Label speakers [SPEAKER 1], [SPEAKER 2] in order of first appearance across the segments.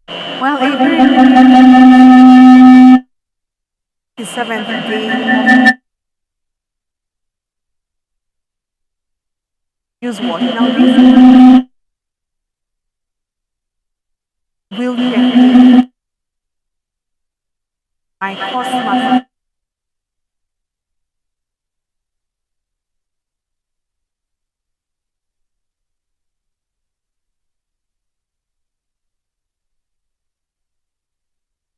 [SPEAKER 1] Well, April 7th day of Newswatch. Now, this will check my cost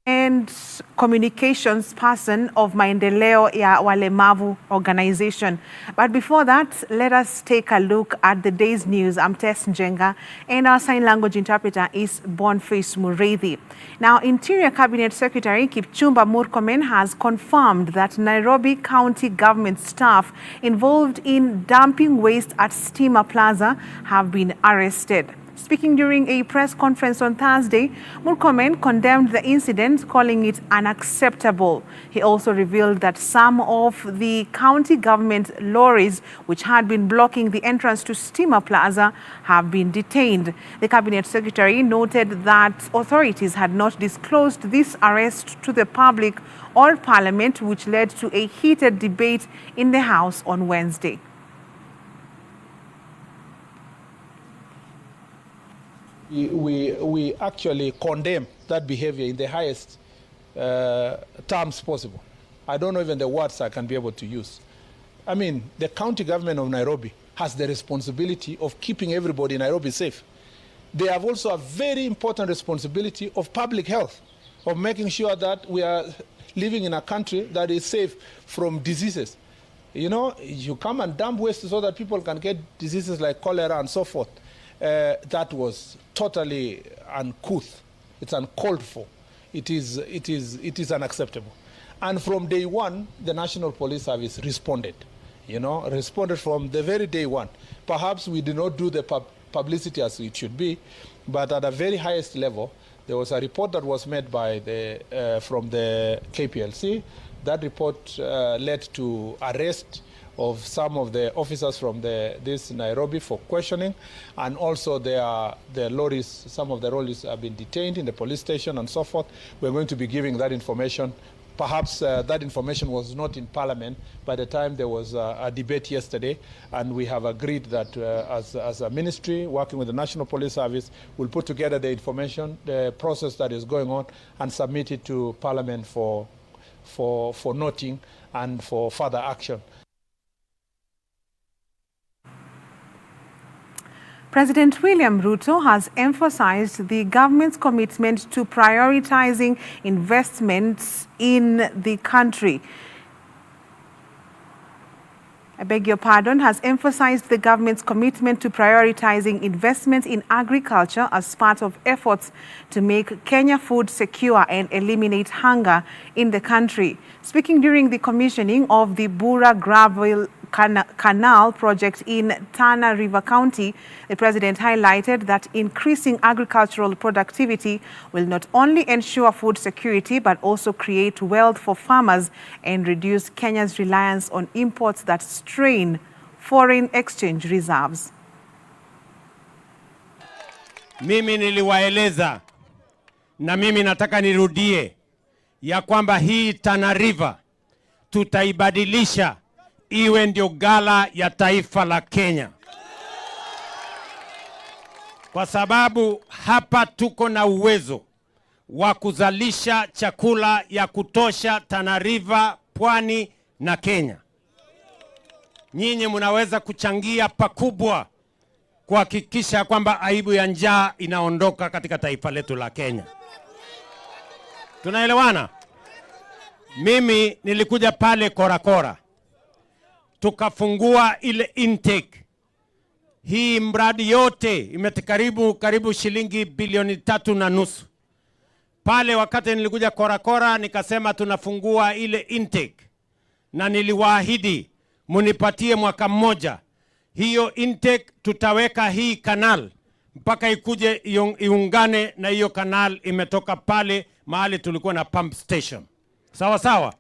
[SPEAKER 1] and communications person of Maendeleo ya Walemavu organization. But before that, let us take a look at the day's news. I'm Tess Njenga, and our sign language interpreter is Boniface Mureithi. Now, Interior Cabinet Secretary Kipchumba Murkomen has confirmed that Nairobi County government staff involved in dumping waste at Stima Plaza have been arrested. Speaking during a press conference on Thursday, Murkomen condemned the incident, calling it unacceptable. He also revealed that some of the county government lorries which had been blocking the entrance to Stima Plaza have been detained. The cabinet secretary noted that authorities had not disclosed this arrest to the public or parliament, which led to a heated debate in the House on Wednesday.
[SPEAKER 2] We actually condemn that behavior in the highest terms possible. I don't know even the words I can be able to use. I mean, the county government of Nairobi has the responsibility of keeping everybody in Nairobi safe. They have also a very important responsibility of public health, of making sure that we are living in a country that is safe from diseases. You know, you come and dump waste so that people can get diseases like cholera and so forth. That was totally uncouth. It's uncalled for. It is unacceptable. And from day one, the National Police Service responded. Responded from the very day one. Perhaps we did not do the publicity as it should be, but at the very highest level, there was a report that was made by from the KPLC. That report led to arrest of some of the officers from this Nairobi for questioning, and also the lorries, some of the lorries have been detained in the police station and so forth. We're going to be giving that information. Perhaps that information was not in Parliament by the time there was a debate yesterday, and we have agreed that as a ministry working with the National Police Service, we'll put together the information, the process that is going on, and submit it to Parliament for noting and for further action.
[SPEAKER 1] President William Ruto has emphasized the government's commitment to prioritizing investments in the country. Has emphasized the government's commitment to prioritizing investments in agriculture as part of efforts to make Kenya food secure and eliminate hunger in the country. Speaking during the commissioning of the Bura Gravel Canal project in Tana River County, the president highlighted that increasing agricultural productivity will not only ensure food security but also create wealth for farmers and reduce Kenya's reliance on imports that strain foreign exchange reserves.
[SPEAKER 3] Mimi niliwaeleza na mimi nataka nirudie ya kwamba hii Tana River tutaibadilisha iwe ndio gala ya taifa la Kenya. Kwa sababu hapa tuko na uwezo wa kuzalisha chakula ya kutosha Tana River, Pwani na Kenya. Nyinyi mnaweza kuchangia pakubwa kuhakikisha kwamba aibu ya njaa inaondoka katika taifa letu la Kenya. Tunaelewana? Mimi nilikuja pale Korakora. Tukafungua ile intake. Hii mradi yote karibu shilingi bilioni 3.5. Pale wakati nilikuja Korakora nikasema tunafungua ile intake. Na niliwaahidi munipatie mwaka mmoja. Hiyo intake tutaweka hii kanal mpaka ikuje iungane na hiyo kanal imetoka pale mahali tulikuwa na pump station. Sawa sawa?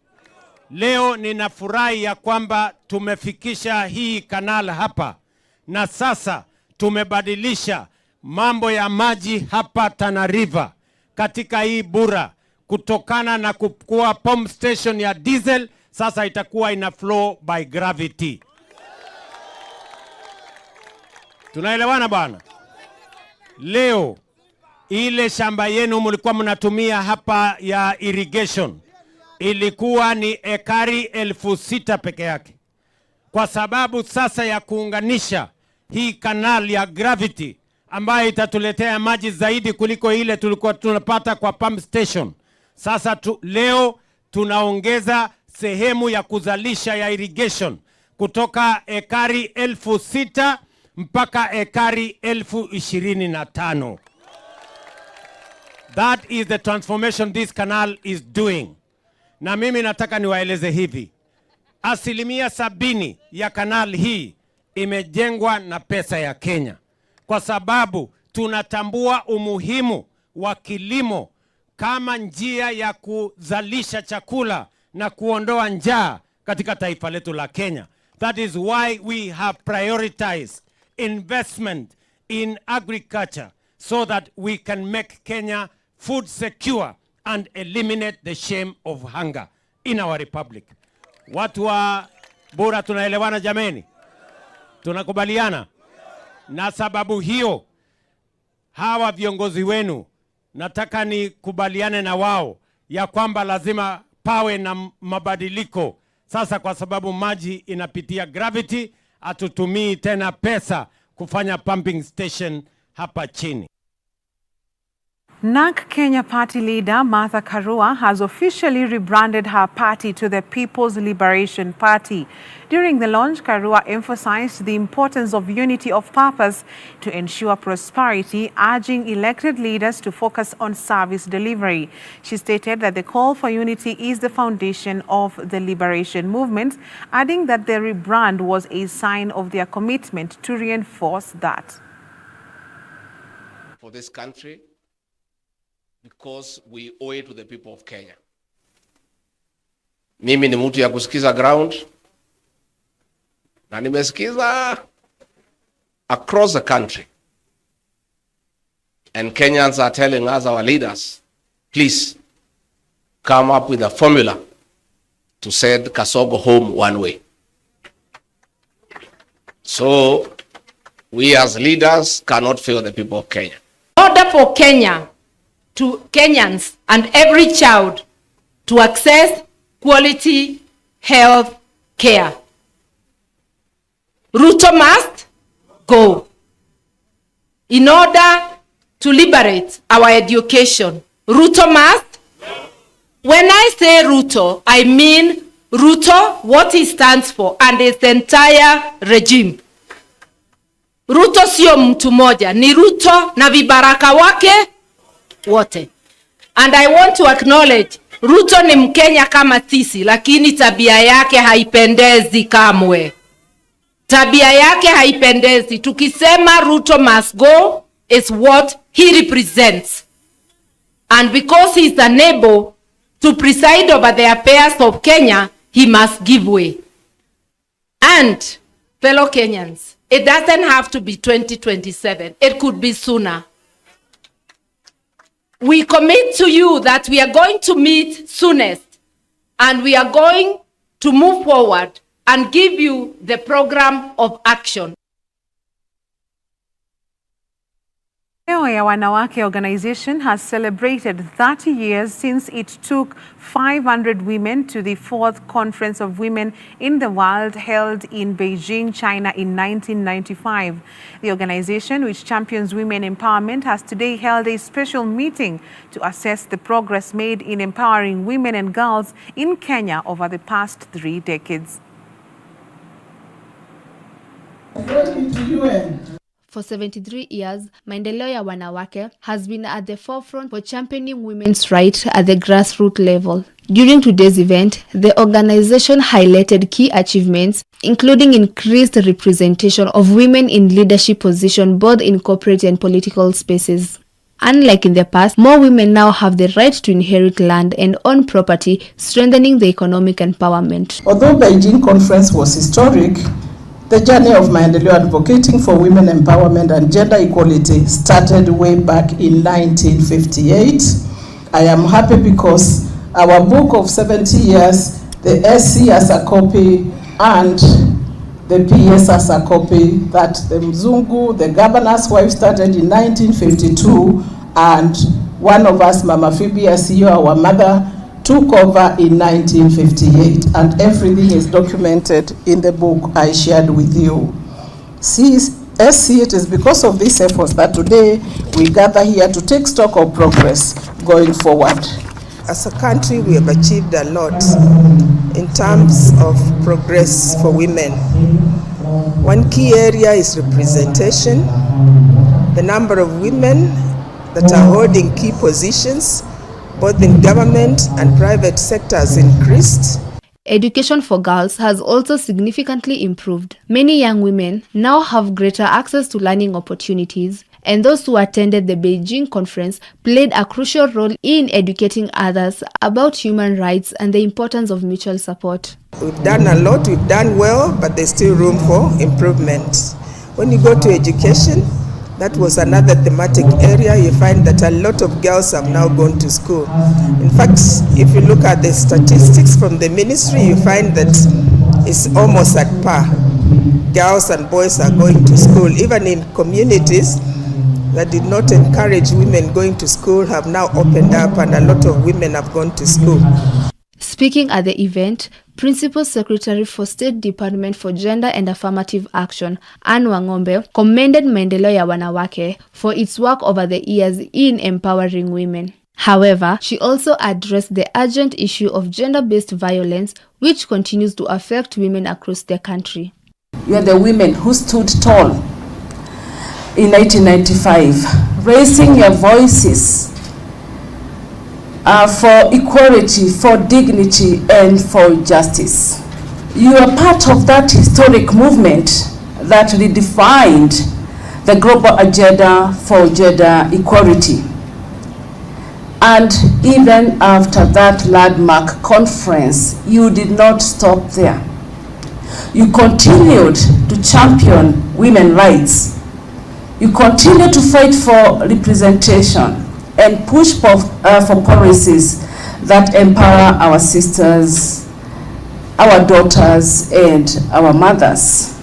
[SPEAKER 3] Leo ninafurahi ya kwamba tumefikisha hii kanal hapa na sasa tumebadilisha mambo ya maji hapa Tana River katika hii Bura kutokana na kukua pump station ya diesel, sasa itakuwa ina flow by gravity. Tunaelewana bwana? Leo ile shamba yenu mlikuwa mnatumia hapa ya irrigation ilikuwa ni ekari 6,000 peke yake. Kwa sababu sasa ya kuunganisha hii kanal ya gravity ambayo itatuletea maji zaidi kuliko ile tulikuwa tunapata kwa pump station. Sasa leo tunaongeza sehemu ya kuzalisha ya irrigation kutoka ekari 6,000 mpaka ekari 25,000. That is the transformation this canal is doing. Na mimi nataka niwaeleze hivi. 70% ya kanal hii imejengwa na pesa ya Kenya. Kwa sababu tunatambua umuhimu wa kilimo kama njia ya kuzalisha chakula na kuondoa njaa katika taifa letu la Kenya. That is why we have prioritized investment in agriculture so that we can make Kenya food secure and eliminate the shame of hunger in our republic. Watu wa Bura tunaelewana jameni? Tunakubaliana? Na sababu hiyo hawa viongozi wenu nataka nikubaliane na wao ya kwamba lazima pawe na mabadiliko. Sasa kwa sababu maji inapitia gravity, atutumii tena pesa kufanya pumping station hapa chini.
[SPEAKER 1] NARC Kenya party leader Martha Karua has officially rebranded her party to the People's Liberation Party. During the launch, Karua emphasized the importance of unity of purpose to ensure prosperity, urging elected leaders to focus on service delivery. She stated that the call for unity is the foundation of the liberation movement, adding that the rebrand was a sign of their commitment to reinforce that.
[SPEAKER 4] For this country, because we owe it to the people of Kenya. Mimi ni mtu ya kusikiza ground, na nimesikiza across the country. And Kenyans are telling us, our leaders, please come up with a formula to send Kasogo home one way. So we as leaders cannot fail the people of Kenya.
[SPEAKER 5] In order for Kenya, to Kenyans and every child to access quality health care, Ruto must go. In order to liberate our education, Ruto must. When I say Ruto, I mean Ruto, what he stands for, and its entire regime. Ruto sio mtu moja, ni Ruto na vibaraka wake wote. And I want to acknowledge, Ruto ni Mkenya kama sisi, lakini tabia yake haipendezi kamwe. Tabia yake haipendezi. Tukisema Ruto must go is what he represents. And because he is unable to preside over the affairs of Kenya, he must give way. And fellow Kenyans, it doesn't have to be 2027. It could be sooner. We commit to you that we are going to meet soonest, and we are going to move forward and give you the program of action.
[SPEAKER 1] Leo ya Wanawake organization has celebrated 30 years since it took 500 women to the 4th Conference of Women in the World held in Beijing, China in 1995. The organization, which champions women empowerment, has today held a special meeting to assess the progress made in empowering women and girls in Kenya over the past 3 decades.
[SPEAKER 6] For 73 years, Maendeleo ya Wanawake has been at the forefront for championing women's rights at the grassroots level. During today's event, the organization highlighted key achievements, including increased representation of women in leadership positions both in corporate and political spaces. Unlike in the past, more women now have the right to inherit land and own property, strengthening the economic empowerment.
[SPEAKER 7] Although Beijing conference was historic, the journey of Maendeleo advocating for women empowerment and gender equality started way back in 1958 I am happy because our book of 70 years, the SC as a copy and the PS as a copy, that the Mzungu, the governor's wife, started in 1952, and one of us, Mama Phoebe Asio, our mother, took over in 1958, and everything is documented in the book I shared with you. SC, it is because of these efforts that today we gather here to take stock of progress going forward.
[SPEAKER 8] As a country, we have achieved a lot in terms of progress for women. One key area is representation. The number of women that are holding key positions, both in government and private sectors, increased.
[SPEAKER 6] Education for girls has also significantly improved. Many young women now have greater access to learning opportunities, and those who attended the Beijing conference played a crucial role in educating others about human rights and the importance of mutual support.
[SPEAKER 8] We've done a lot, we've done well, but there's still room for improvement. When you go to education, that was another thematic area. You find that a lot of girls have now gone to school. In fact, if you look at the statistics from the ministry, you find that it's almost at par. Girls and boys are going to school. Even in communities that did not encourage women going to school have now opened up, and a lot of women have gone to school.
[SPEAKER 6] Speaking at the event, Principal Secretary for State Department for Gender and Affirmative Action, Anne Wangombe, commended Maendeleo ya Wanawake for its work over the years in empowering women. However, she also addressed the urgent issue of gender-based violence, which continues to affect women across the country.
[SPEAKER 7] You are the women who stood tall in 1995, raising your voices for equality, for dignity, and for justice. You are part of that historic movement that redefined the global agenda for gender equality. And even after that landmark conference, you did not stop there. You continued to champion women's rights. You continue to fight for representation and push for policies that empower our sisters, our daughters, and our mothers.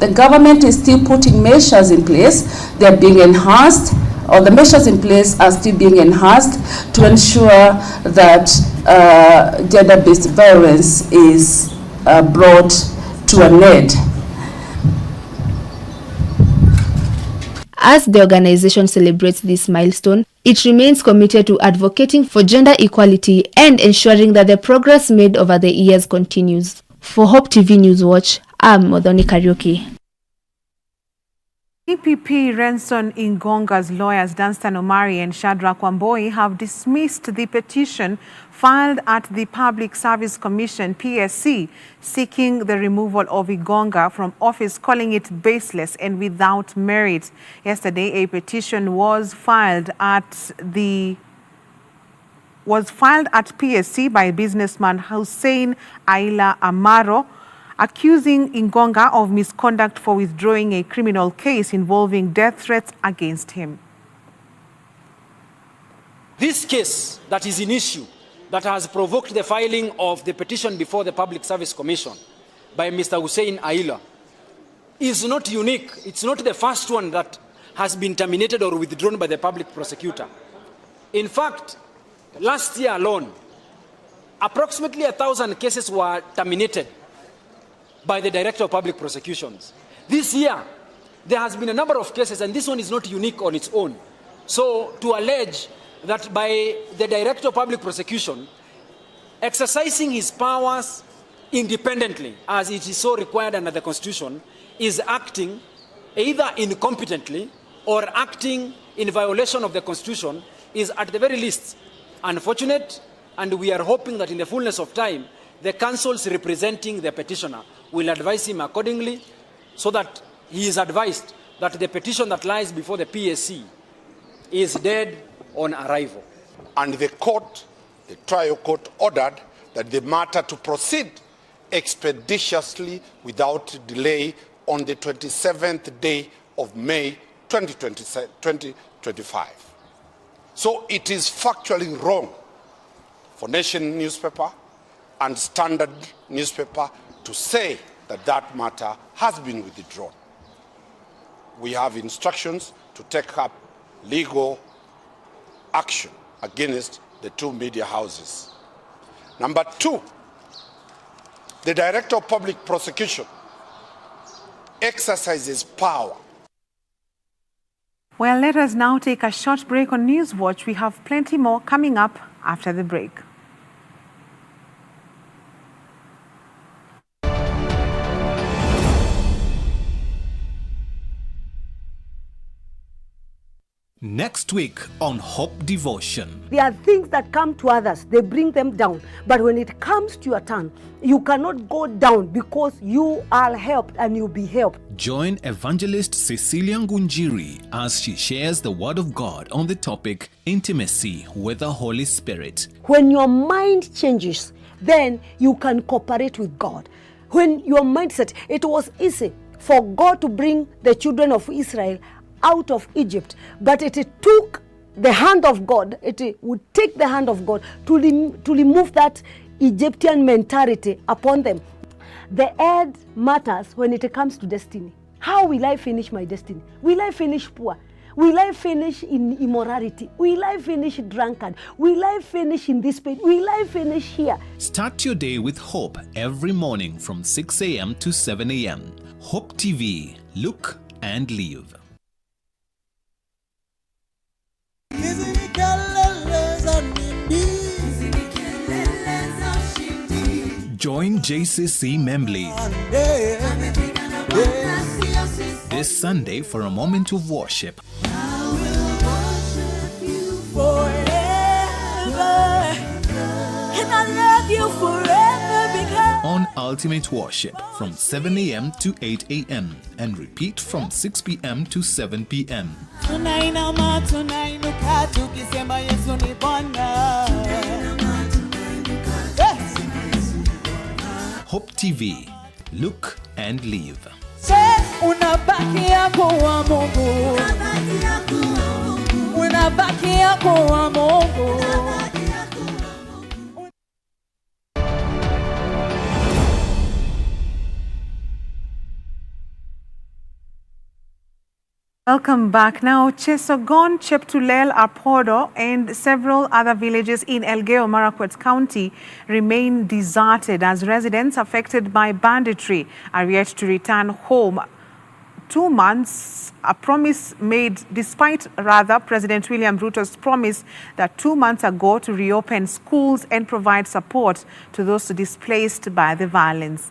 [SPEAKER 7] The government is still putting measures in place. They are being enhanced, or the measures in place are still being enhanced to ensure that gender-based violence is brought to an end.
[SPEAKER 6] As the organization celebrates this milestone, it remains committed to advocating for gender equality and ensuring that the progress made over the years continues. For Hope TV Newswatch, I'm Modoni Karaoke.
[SPEAKER 1] EPP Renson Ingonga's lawyers Danstan Omari and Shadrack Wamboi have dismissed the petition filed at the Public Service Commission (PSC) seeking the removal of Ingonga from office, calling it baseless and without merit. Yesterday, a petition was filed at PSC by businessman Hussein Aila Amaro, accusing Ingonga of misconduct for withdrawing a criminal case involving death threats against him.
[SPEAKER 9] This case that is in issue, that has provoked the filing of the petition before the Public Service Commission by Mr. Hussein Aila, is not unique. It's not the first one that has been terminated or withdrawn by the public prosecutor. In fact, last year alone, approximately 1,000 cases were terminated by the Director of Public Prosecutions. This year, there has been a number of cases, and this one is not unique on its own. So to allege that by the Director of Public Prosecution exercising his powers independently, as it is so required under the Constitution, is acting either incompetently or acting in violation of the Constitution is at the very least unfortunate, and we are hoping that in the fullness of time, the councils representing the petitioner will advise him accordingly, so that he is advised that the petition that lies before the PSC is dead on arrival.
[SPEAKER 10] And the court, the trial court, ordered that the matter to proceed expeditiously without delay on the 27th day of May 2025. So it is factually wrong for Nation newspaper and Standard newspaper to say that that matter has been withdrawn. We have instructions to take up legal action against the two media houses. Number two, the Director of Public Prosecution exercises power.
[SPEAKER 1] Well, let us now take a short break on Newswatch. We have plenty more coming up after the break.
[SPEAKER 11] Next week on Hope Devotion.
[SPEAKER 12] There are things that come to others, they bring them down. But when it comes to your turn, you cannot go down because you are helped and you'll be helped.
[SPEAKER 11] Join evangelist Cecilia Ngunjiri as she shares the word of God on the topic intimacy with the Holy Spirit.
[SPEAKER 12] When your mind changes, then you can cooperate with God. When your mindset, it was easy for God to bring the children of Israel out of Egypt, but it took the hand of God, it would take the hand of God to remove that Egyptian mentality upon them. The end matters when it comes to destiny. How will I finish my destiny? Will I finish poor? Will I finish in immorality? Will I finish drunkard? Will I finish in this pain? Will I finish here?
[SPEAKER 11] Start your day with hope every morning from 6 a.m. to 7 a.m. Hope TV, look and live. Join JCC Membly this Sunday for a moment of worship. On Ultimate Worship from 7 a.m. to 8 a.m. and repeat from 6 p.m. to 7 p.m. Hope TV, look and live.
[SPEAKER 1] Welcome back. Now, Chesogon, Cheptulel, Apodo, and several other villages in Elgeyo Marakwet County remain deserted as residents affected by banditry are yet to return home. 2 months, a promise made despite President William Ruto's promise that 2 months ago to reopen schools and provide support to those displaced by the violence.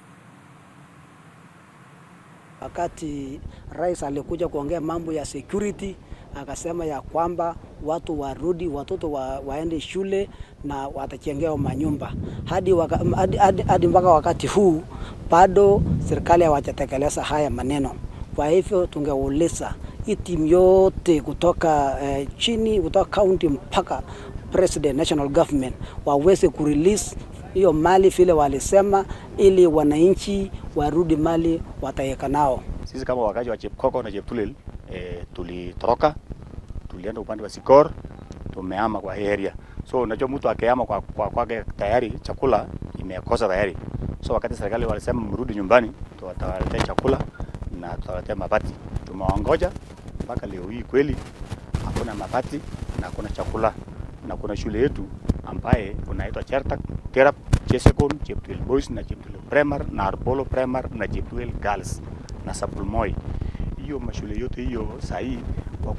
[SPEAKER 13] Wakati rais alikuja kuongea mambo ya security, akasema ya kwamba watu warudi, watoto waende shule na watachengewa manyumba. Hadi mpaka wakati huu bado serikali hawajatekeleza haya maneno. Kwa hivyo tungeuliza hii timu yote kutoka chini, kutoka county mpaka president, national government waweze kurelease hiyo mali vile walisema, ili wananchi warudi mali wataweka nao.
[SPEAKER 14] Sisi kama wakazi wa Chepkoko na Cheptulel tulitoroka, tulienda upande wa Sikor, tumehama kwa area. So unajua mtu akihama kwa tayari chakula imekosa tayari. So wakati serikali walisema mrudi nyumbani, tutawaletea chakula na tutawaletea mabati. Tumewangoja mpaka leo hii kweli hakuna mabati na hakuna chakula, na kuna shule yetu ambaye unaitwa Chertak, Terap, Chesekon, Cheptulel Boys na Cheptulel Primary na Arbolo Primary na Cheptulel Girls na Sapulmoi. Hiyo mashule yote hiyo sahi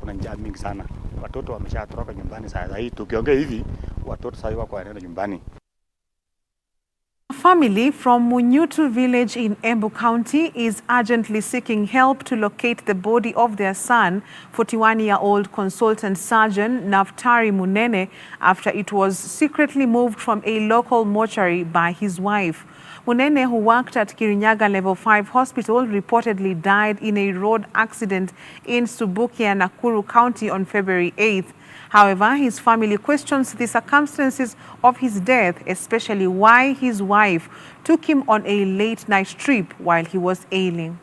[SPEAKER 14] kuna njaa mingi sana. Watoto wameshatoroka nyumbani sahi. Tukiongea hivi watoto sahi wako wanaenda nyumbani.
[SPEAKER 1] A family from Munyutu village in Embu County is urgently seeking help to locate the body of their son, 41-year-old consultant surgeon Naftari Munene, after it was secretly moved from a local mortuary by his wife. Munene, who worked at Kirinyaga Level 5 Hospital, reportedly died in a road accident in Subukia, Nakuru County on February 8th. However, his family questions the circumstances of his death, especially why his wife took him on a late-night trip while he was ailing.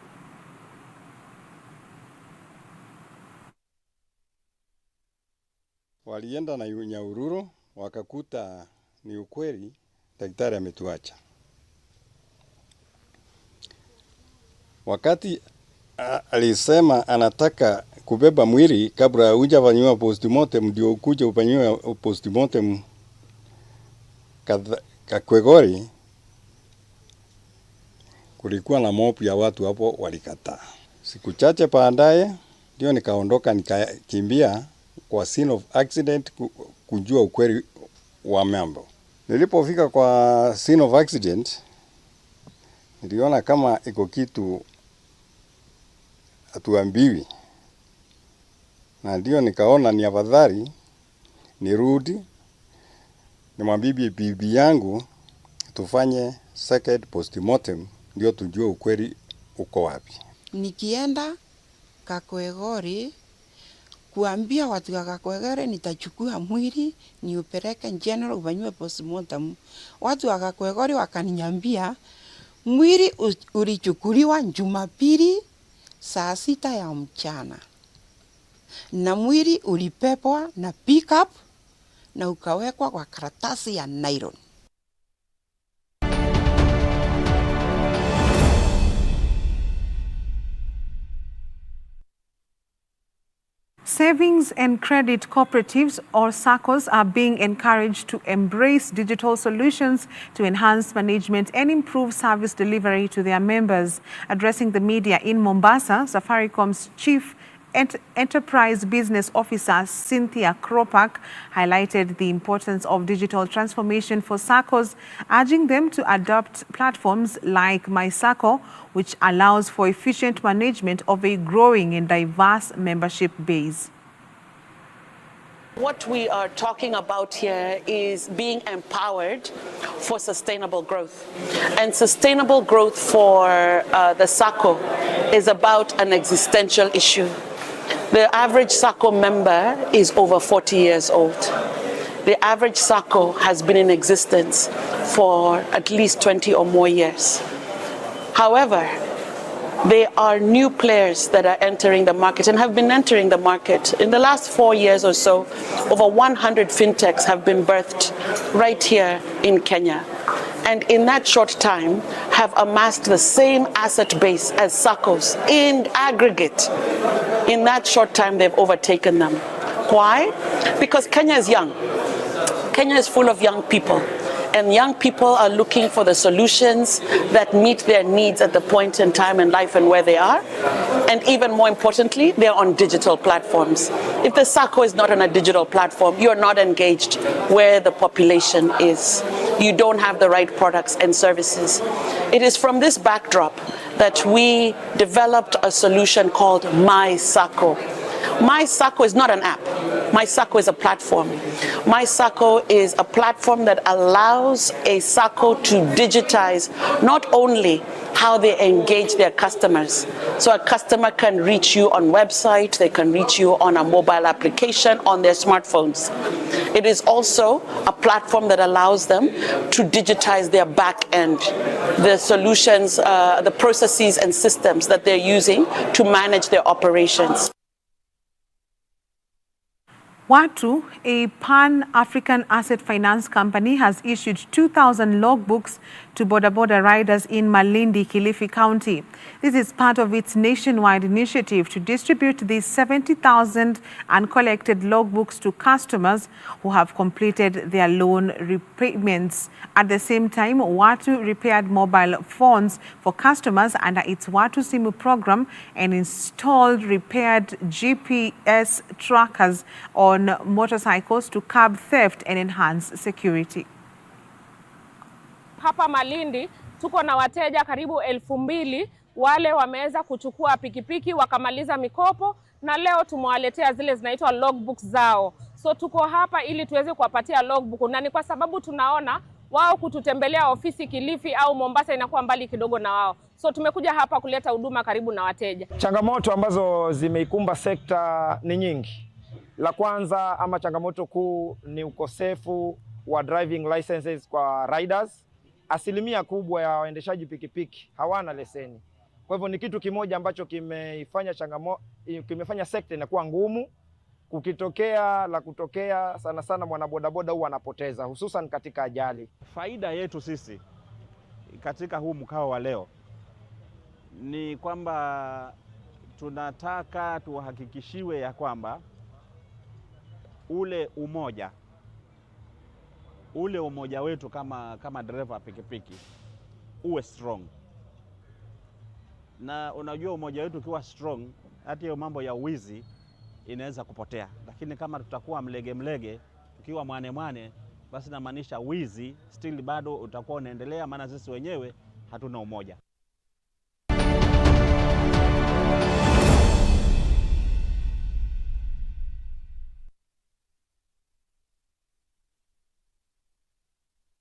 [SPEAKER 15] walienda na Nyahururu wakakuta ni ukweli daktari ametuacha. Wakati alisema anataka kubeba mwili kabla hujafanywa postmortem ndio kuja ufanywe postmortem Kakwegori, kulikuwa na mopu ya watu hapo walikataa. Siku chache baadaye ndio nikaondoka nikakimbia kwa scene of accident kujua ukweli wa mambo. Nilipofika kwa scene of accident niliona kama iko kitu hatuambiwi, na ndio nikaona ni afadhali nirudi nimwambie bibi yangu tufanye second postmortem ndio tujue ukweli uko wapi.
[SPEAKER 16] Nikienda Kakwegori kuambia watu wa Kakwegori nitachukua mwili niupeleke general ufanywe postmortem. Watu wa Kakwegori wakaniambia mwili ulichukuliwa Jumapili saa 6 ya mchana. Na mwili ulipepwa na pickup na ukawekwa kwa karatasi ya nylon.
[SPEAKER 1] Savings and credit cooperatives or SACCOs are being encouraged to embrace digital solutions to enhance management and improve service delivery to their members. Addressing the media in Mombasa, Safaricom's Chief Enterprise Business Officer Cynthia Kropak highlighted the importance of digital transformation for SACCOs, urging them to adopt platforms like MySACCO, which allows for efficient management of a growing and diverse membership base.
[SPEAKER 17] What we are talking about here is being empowered for sustainable growth. And sustainable growth for the SACCO is about an existential issue. The average SACCO member is over 40 years old. The average SACCO has been in existence for at least 20 or more years. However, there are new players that are entering the market and have been entering the market. In the last 4 years or so, over 100 fintechs have been birthed right here in Kenya. And in that short time, have amassed the same asset base as SACCOs in aggregate. In that short time, they've overtaken them. Why? Because Kenya is young. Kenya is full of young people. And young people are looking for the solutions that meet their needs at the point in time in life and where they are. And even more importantly, they're on digital platforms. If the SACCO is not on a digital platform, you're not engaged where the population is. You don't have the right products and services. It is from this backdrop that we developed a solution called MySACCO. MySACCO is not an app. MySACCO is a platform. MySACCO is a platform that allows a SACCO to digitize not only how they engage their customers. So a customer can reach you on website, they can reach you on a mobile application on their smartphones. It is also a platform that allows them to digitize their back end, the solutions, the processes and systems that they're using to manage their operations.
[SPEAKER 1] Watu, a pan-African asset finance company, has issued 2,000 logbooks to border riders in Malindi, Kilifi County. This is part of its nationwide initiative to distribute these 70,000 uncollected logbooks to customers who have completed their loan repayments. At the same time, Watu repaired mobile phones for customers under its Watu Simu program and installed repaired GPS trackers on motorcycles to curb theft and enhance security.
[SPEAKER 18] Hapa Malindi tuko na wateja karibu 2,000 wale wameweza kuchukua pikipiki wakamaliza mikopo, na leo tumewaletea zile zinaitwa logbooks zao. So tuko hapa ili tuweze kuwapatia logbook, na ni kwa sababu tunaona wao kututembelea ofisi Kilifi au Mombasa inakuwa mbali kidogo na wao. So tumekuja hapa kuleta huduma karibu na wateja.
[SPEAKER 19] Changamoto ambazo zimeikumba sekta ni nyingi. La kwanza ama changamoto kuu ni ukosefu wa driving licenses kwa riders. Asilimia kubwa ya waendeshaji pikipiki hawana leseni. Kwa hivyo ni kitu kimoja ambacho kimefanya sekta inakuwa ngumu, Kukitokea la kutokea, sana sana mwanabodaboda huwa anapoteza, hususan katika ajali.
[SPEAKER 20] Faida yetu sisi katika huu mkao wa leo ni kwamba tunataka tuhakikishiwe ya kwamba ule umoja wetu kama dereva pikipiki uwe strong. Na unajua umoja wetu ukiwa strong, hata hiyo mambo ya wizi inaweza kupotea. Lakini kama tutakuwa mlege, tukiwa mwane, basi inamaanisha wizi still bado utakuwa unaendelea, maana sisi wenyewe hatuna umoja.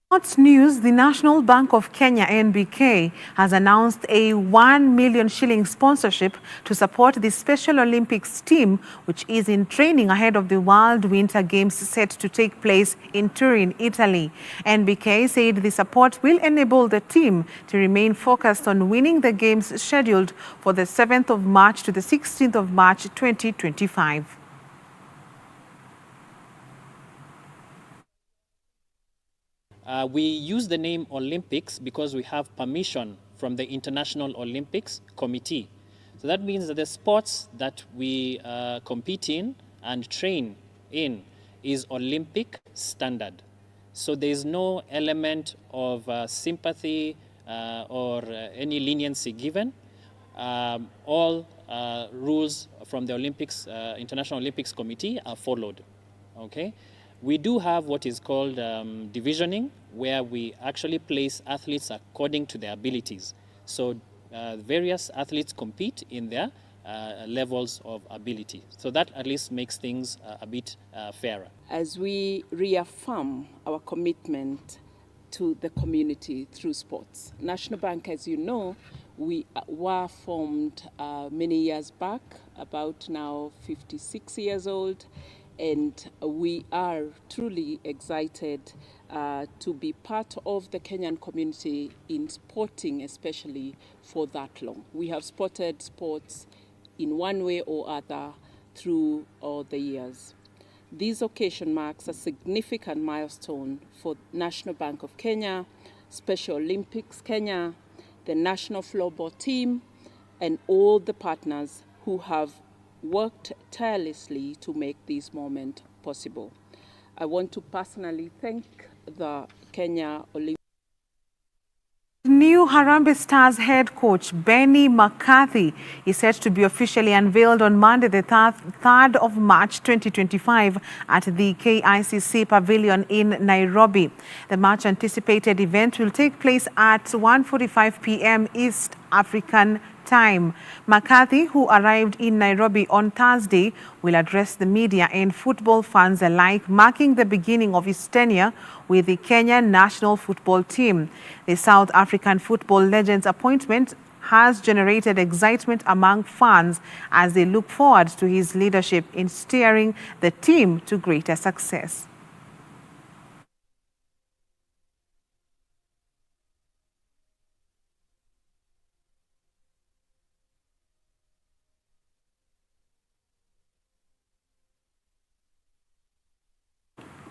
[SPEAKER 1] Sports news, the National Bank of Kenya, NBK, has announced a 1 million shilling sponsorship to support the Special Olympics team, which is in training ahead of the World Winter Games set to take place in Turin, Italy. NBK said the support will enable the team to remain focused on winning the games scheduled for the 7th of March to the 16th of March 2025.
[SPEAKER 21] We use the name Olympics because we have permission from the International Olympics Committee. So that means that the sports that we compete in and train in is Olympic standard. So there is no element of sympathy or any leniency given. All rules from the International Olympics Committee are followed. Okay. We do have what is called divisioning, where we actually place athletes according to their abilities. So various athletes compete in their levels of ability. So that at least makes things a bit fairer.
[SPEAKER 17] As we reaffirm our commitment to the community through sports. National Bank, as you know, we were formed many years back, about now 56 years old. And we are truly excited to be part of the Kenyan community in sporting, especially for that long. We have supported sports in one way or other through all the years. This occasion marks a significant milestone for National Bank of Kenya, Special Olympics Kenya, the national floorball team, and all the partners who have worked tirelessly to make this moment possible. I want to personally thank the Kenya Olympic.
[SPEAKER 1] New Harambee Stars head coach Benny McCarthy is set to be officially unveiled on Monday, the 3rd of March 2025 at the KICC Pavilion in Nairobi. The much-anticipated event will take place at 1:45 p.m. East African time. McCarthy, who arrived in Nairobi on Thursday, will address the media and football fans alike, marking the beginning of his tenure with the Kenyan national football team. The South African football legend's appointment has generated excitement among fans as they look forward to his leadership in steering the team to greater success.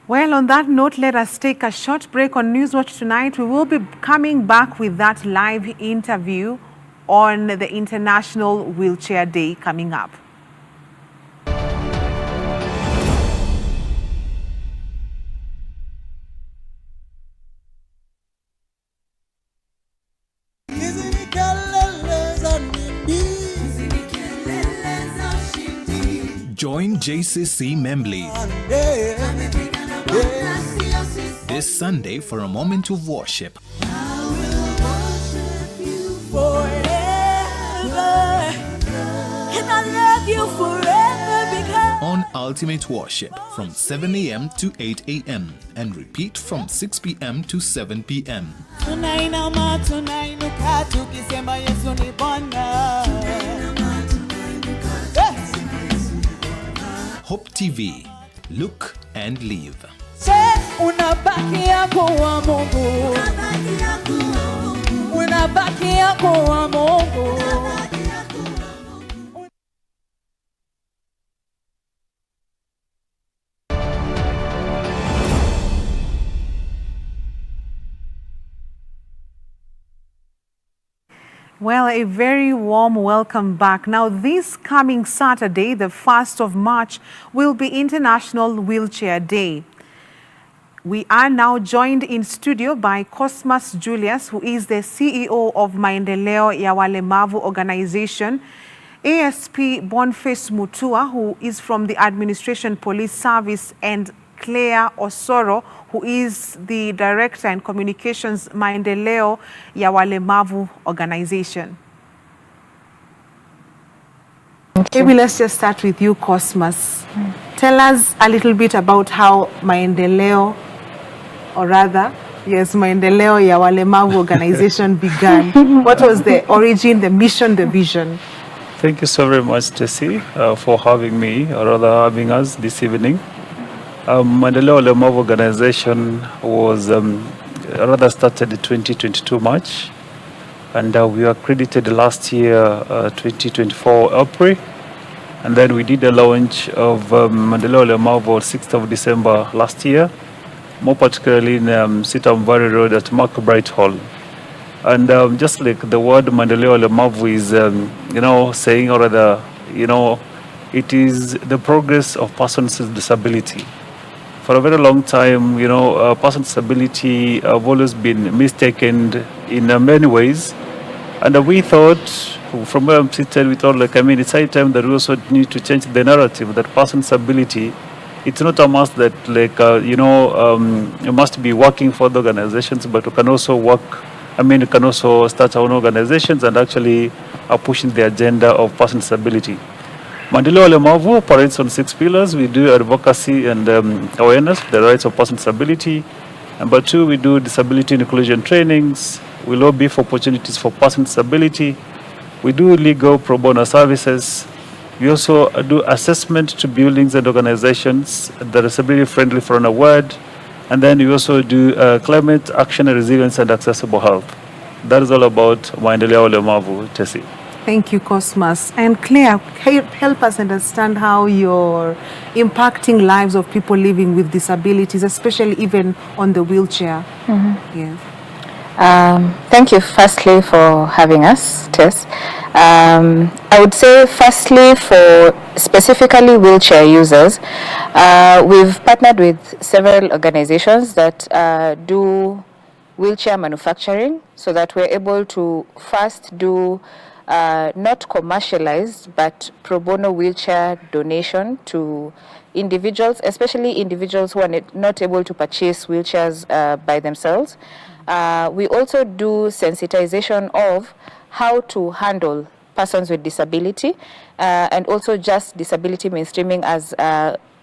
[SPEAKER 1] Well, on that note, let us take a short break on Newswatch tonight. We will be coming back with that live interview on the International Wheelchair Day coming up.
[SPEAKER 11] Join JCC Membly this Sunday for a moment of worship. On Ultimate Worship from 7 a.m. to 8 a.m. and repeat from 6 p.m. to 7 p.m. Hope TV, look and live.
[SPEAKER 1] Well, a very warm welcome back. Now, this coming Saturday, the 1st of March, will be International Wheelchair Day. We are now joined in studio by Cosmas Julius, who is the CEO of Maendeleo ya Walemavu organization, ASP Boniface Mutua, who is from the Administration Police Service, and Claire Osoro, who is the Director in Communications, Maendeleo ya Walemavu organization. Maybe let's just start with you, Cosmas. Tell us a little bit about how Maendeleo, or rather, yes, Maendeleo ya Walemavu organization began. What was the origin, the mission, the vision?
[SPEAKER 2] Thank you so very much, Tessie, for having me, or rather having us this evening. Maendeleo ya Walemavu organization was rather started in 2022 March, and we were accredited last year, 2024 April, and then we did the launch of Maendeleo ya Walemavu 6th of December last year, more particularly in Sitamvari Road at Mark Bright Hall. And just like the word Maendeleo ya Walemavu is, saying, or rather, it is the progress of persons with disability. For a very long time, persons with disability have always been mistaken in many ways. And we thought, from where I'm seated, we thought, it's high time that we also need to change the narrative that persons with disability, it's not a must that, you must be working for the organizations, but you can also you can also start our own organizations and actually are pushing the agenda of persons with disability. Maendeleo ya Walemavu operates on 6 pillars. We do advocacy and awareness, the rights of persons with disability. Number 2, we do disability and inclusion trainings. We lobby for opportunities for persons with disability. We do legal pro bono services. We also do assessment to buildings and organizations that are disability friendly for an award. And then we also do climate action and resilience and accessible health. That is all about Maendeleo ya Walemavu, Tessie.
[SPEAKER 1] Thank you, Cosmas. And Claire, help us understand how you're impacting lives of people living with disabilities, especially even on the wheelchair. Yes.
[SPEAKER 22] Thank you firstly for having us, Tess. I would say firstly for specifically wheelchair users, we've partnered with several organizations that do wheelchair manufacturing so that we're able to first do not commercialized but pro bono wheelchair donation to individuals, especially individuals who are not able to purchase wheelchairs by themselves. We also do sensitization of how to handle persons with disability and also just disability mainstreaming, as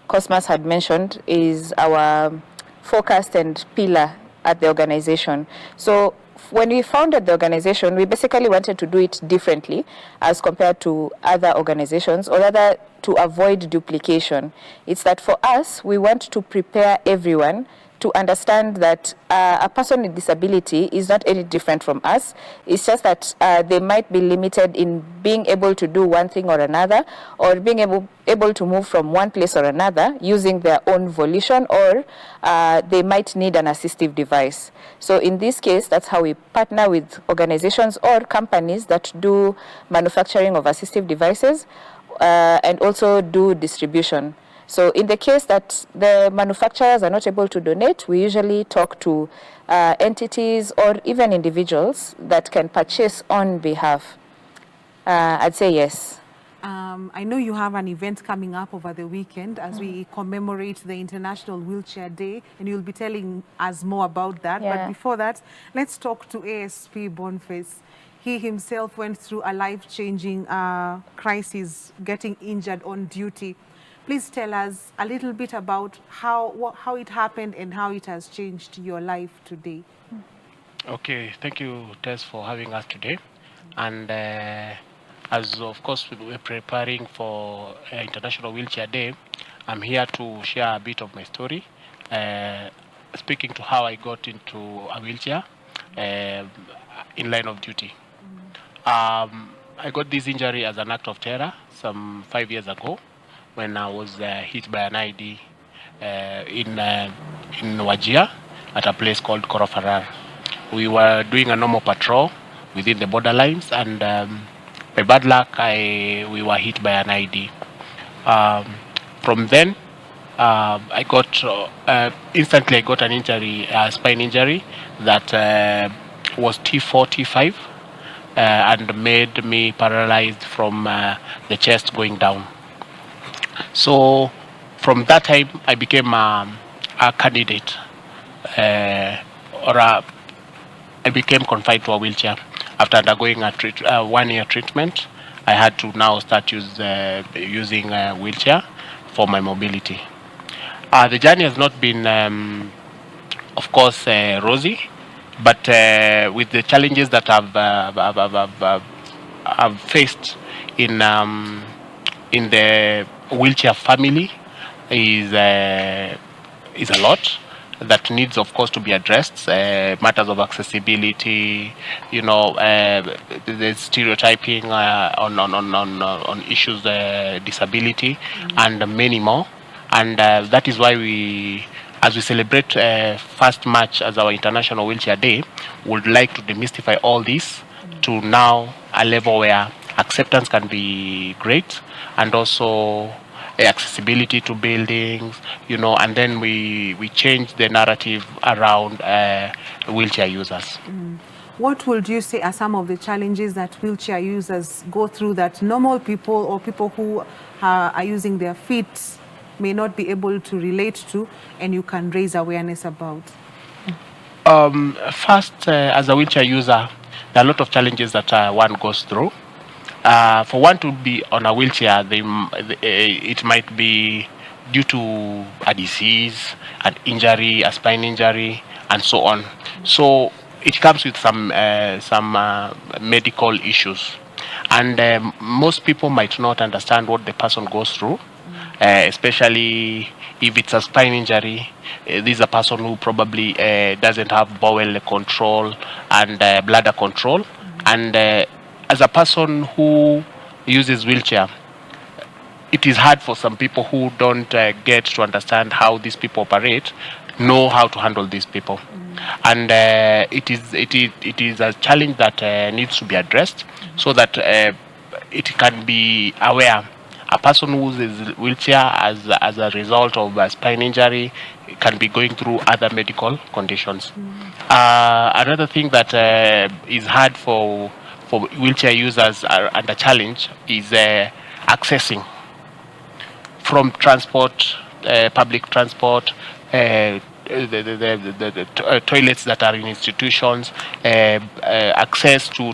[SPEAKER 22] Cosmas had mentioned, is our focus and pillar at the organization. So when we founded the organization, we basically wanted to do it differently as compared to other organizations, or rather to avoid duplication. It's that for us, we want to prepare everyone to understand that a person with disability is not any different from us. It's just that they might be limited in being able to do one thing or another, or being able to move from one place or another using their own volition, or they might need an assistive device. So in this case, that's how we partner with organizations or companies that do manufacturing of assistive devices and also do distribution. So in the case that the manufacturers are not able to donate, we usually talk to entities or even individuals that can purchase on behalf. I'd say yes.
[SPEAKER 1] I know you have an event coming up over the weekend as we commemorate the International Wheelchair Day, and you'll be telling us more about that.
[SPEAKER 22] Yeah.
[SPEAKER 1] But before that, let's talk to ASP Boniface. He himself went through a life-changing crisis, getting injured on duty. Please tell us a little bit about how it happened and how it has changed your life today.
[SPEAKER 23] Okay, thank you, Tess, for having us today. And as of course we're preparing for International Wheelchair Day, I'm here to share a bit of my story, speaking to how I got into a wheelchair in line of duty. I got this injury as an act of terror some 5 years ago, when I was hit by an ID in Wajir at a place called Korofarar. We were doing a normal patrol within the borderlines, and by bad luck, we were hit by an ID. From then, I got instantly I got an injury, spine injury that was T4, T5, and made me paralyzed from the chest going down. So from that time, I became a candidate, I became confined to a wheelchair. After undergoing a 1-year treatment, I had to now start using a wheelchair for my mobility. The journey has not been, of course, rosy, but with the challenges that I've faced in the wheelchair family is a lot that needs, of course, to be addressed. Matters of accessibility, the stereotyping on issues, disability, and many more. And that is why as we celebrate first March as our International Wheelchair Day, would like to demystify all this to now a level where acceptance can be great, and also accessibility to buildings, and then we change the narrative around wheelchair users.
[SPEAKER 1] What would you say are some of the challenges that wheelchair users go through that normal people or people who are using their feet may not be able to relate to, and you can raise awareness about?
[SPEAKER 23] First, as a wheelchair user, there are a lot of challenges that one goes through. For one to be on a wheelchair, it might be due to a disease, an injury, a spine injury, and so on. So it comes with some medical issues. And most people might not understand what the person goes through, especially if it's a spine injury. This is a person who probably doesn't have bowel control and bladder control. And as a person who uses wheelchair, it is hard for some people who don't get to understand how these people operate, know how to handle these people. And it is a challenge that needs to be addressed, so that it can be aware. A person who uses wheelchair as a result of a spine injury can be going through other medical conditions. Another thing that is hard for wheelchair users and a challenge is accessing from transport, public transport, the toilets that are in institutions, access to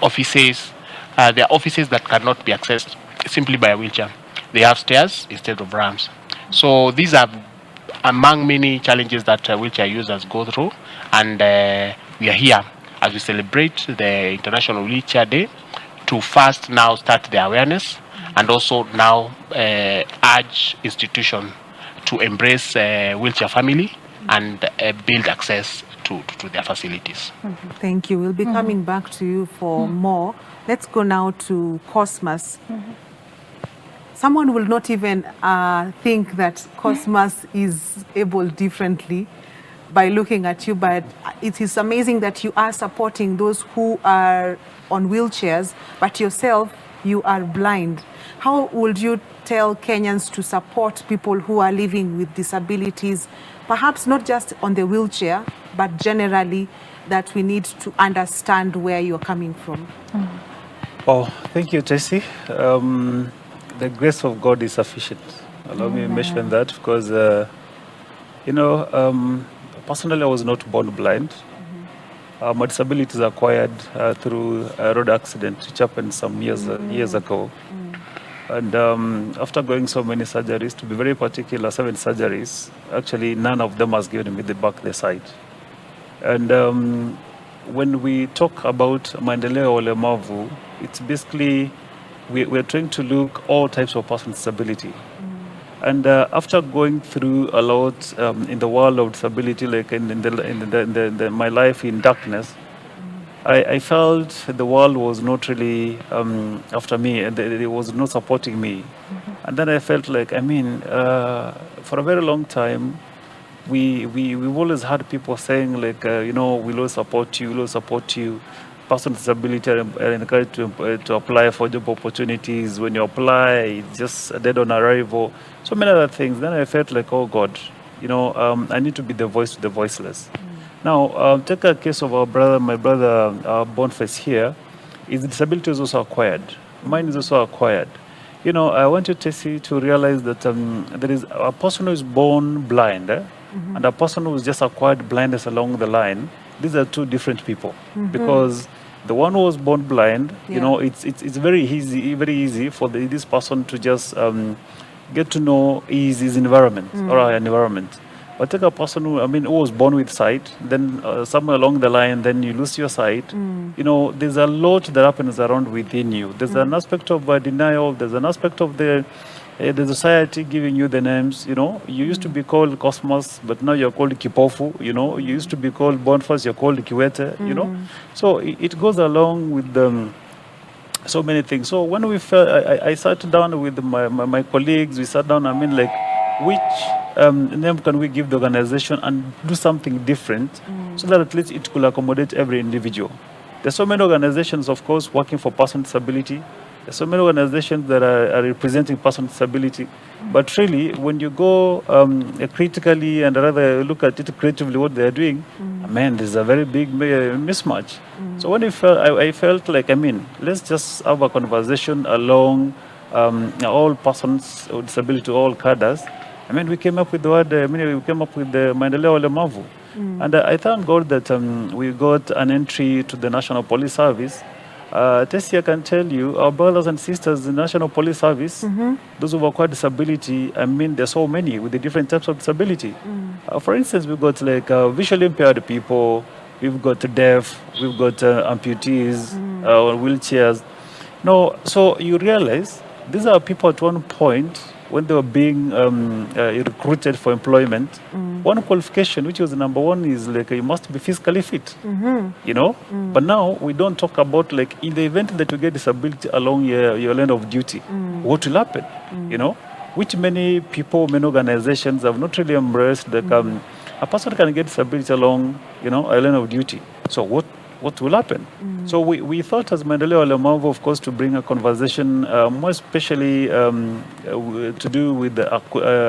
[SPEAKER 23] offices. There are offices that cannot be accessed simply by a wheelchair. They have stairs instead of ramps. So these are among many challenges that wheelchair users go through, and we are here as we celebrate the International Wheelchair Day to first now start the awareness, and also now urge institutions to embrace wheelchair family and build access to their facilities.
[SPEAKER 1] Thank you. We'll be coming back to you for more. Let's go now to Cosmas. Someone will not even think that Cosmas is able differently by looking at you, but it is amazing that you are supporting those who are on wheelchairs, but yourself, you are blind. How would you tell Kenyans to support people who are living with disabilities, perhaps not just on the wheelchair, but generally, that we need to understand where you're coming from?
[SPEAKER 2] Oh, thank you, Tessie. The grace of God is sufficient. Allow me to mention that, because, personally, I was not born blind. My disability is acquired through a road accident, which happened some years ago. And after going so many surgeries, to be very particular, 7 surgeries, actually none of them has given me the side. And when we talk about maendeleo ya ulemavu, it's basically we're trying to look all types of persons with disability. And after going through a lot in the world of disability, like in my life in darkness, I felt the world was not really after me, and it was not supporting me. And then I felt like, for a very long time, we've always had people saying like, we will support you, we will support you. persons with disability are encouraged to apply for job opportunities. When you apply, it's just dead on arrival. So many other things. Then I felt like, oh God, I need to be the voice to the voiceless. Now, take a case of my brother Boniface here. His disability is also acquired. Mine is also acquired. I want you, Tessie, to realize that there is a person who is born blind and a person who is just acquired blindness along the line. These are two different people because the one who was born blind, it's very easy for this person to just get to know his environment or our environment. But take a person who was born with sight, then somewhere along the line, then you lose your sight. There's a lot that happens around within you. There's an aspect of denial. There's an aspect of the society giving you the names. You used to be called Cosmos, but now you're called Kipofu. You used to be called Boniface, you're called Kiwete. So it goes along with so many things. So when I sat down with my colleagues, we sat down. Which name can we give the organization and do something different so that at least it could accommodate every individual? There's so many organizations, of course, working for person with disability. There's so many organizations that are representing person with disability. But really, when you go critically and rather look at it creatively, what they're doing, there's a very big mismatch. So when I felt like, let's just have a conversation along all persons with disability, all cadres. We came up with the word, we came up with the Maendeleo Walemavu. And I thank God that we got an entry to the National Police Service. Tessie, I can tell you, our brothers and sisters in the National Police Service, those who acquired disability, there's so many with the different types of disability. For instance, we've got like visually impaired people, we've got deaf, we've got amputees, wheelchairs. So you realize these are people at one point when they were being recruited for employment, one qualification, which was the number one, is like you must be physically fit. But now we don't talk about like in the event that you get disability along your line of duty, what will happen? Which many people, many organizations have not really embraced that a person can get disability along, a line of duty. So what will happen? So we thought as Maendeleo Walemavu, of course, to bring a conversation more especially to do with the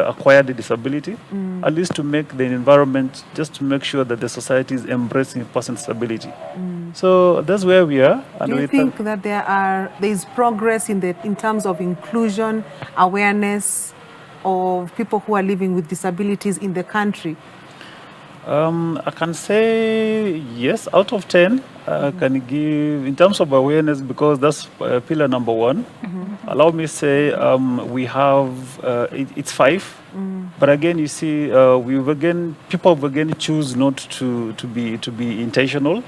[SPEAKER 2] acquired disability, at least to make the environment, just to make sure that the society is embracing person with disability. So that's where we are. And
[SPEAKER 1] do you think that there is progress in terms of inclusion, awareness of people who are living with disabilities in the country?
[SPEAKER 2] I can say yes, out of 10, I can give, in terms of awareness, because that's pillar number one. Allow me say we have, it's 5. But again, you see, people have again choose not to be intentional.